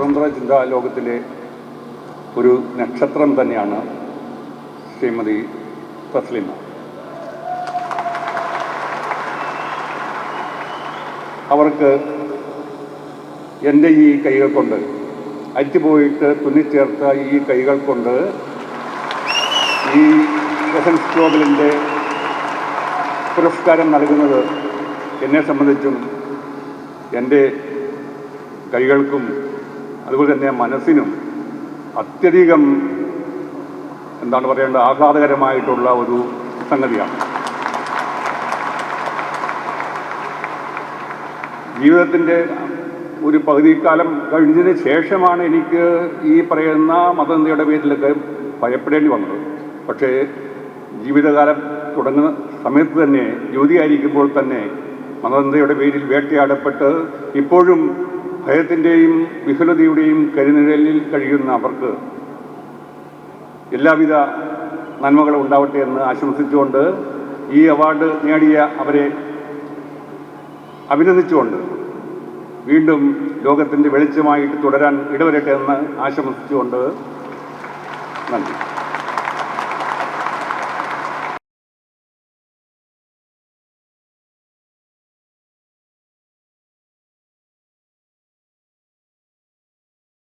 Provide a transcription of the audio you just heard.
സ്വതന്ത്ര ചിന്താ ലോകത്തിലെ ഒരു നക്ഷത്രം തന്നെയാണ് ശ്രീമതി തസ്ലിമ. അവർക്ക് എൻ്റെ ഈ കൈകൾ കൊണ്ട്, അറ്റുപോയിട്ട് തുന്നിച്ചേർത്ത ഈ കൈകൾ കൊണ്ട് ഈ പ്രസൻസ് ഗ്ലോബലിൻ്റെ പുരസ്കാരം നൽകുന്നത് എന്നെ സംബന്ധിച്ചും എൻ്റെ കൈകൾക്കും അതുപോലെ തന്നെ മനസ്സിനും അത്യധികം എന്താണ് പറയേണ്ടത്, ആഹ്ലാദകരമായിട്ടുള്ള ഒരു സംഗതിയാണ്. ജീവിതത്തിൻ്റെ ഒരു പകുതിക്കാലം കഴിഞ്ഞതിന് ശേഷമാണ് എനിക്ക് ഈ പറയുന്ന മതനിന്ദയുടെ പേരിലൊക്കെ ഭയപ്പെടേണ്ടി വന്നത്. പക്ഷേ ജീവിതകാലം തുടങ്ങുന്ന സമയത്ത് തന്നെ, യുവതിയായിരിക്കുമ്പോൾ തന്നെ മതനിന്ദയുടെ പേരിൽ വേട്ടയാടപ്പെട്ട് ഇപ്പോഴും ഭയത്തിൻ്റെയും വിഹുലതയുടെയും കരിനിഴലിൽ കഴിയുന്ന അവർക്ക് എല്ലാവിധ നന്മകളും ഉണ്ടാവട്ടെ എന്ന് ആശംസിച്ചുകൊണ്ട്, ഈ അവാർഡ് നേടിയ അവരെ അഭിനന്ദിച്ചുകൊണ്ട് വീണ്ടും ലോകത്തിൻ്റെ വെളിച്ചമായിട്ട് തുടരാൻ ഇടവരട്ടെ എന്ന് ആശംസിച്ചുകൊണ്ട് നന്ദി.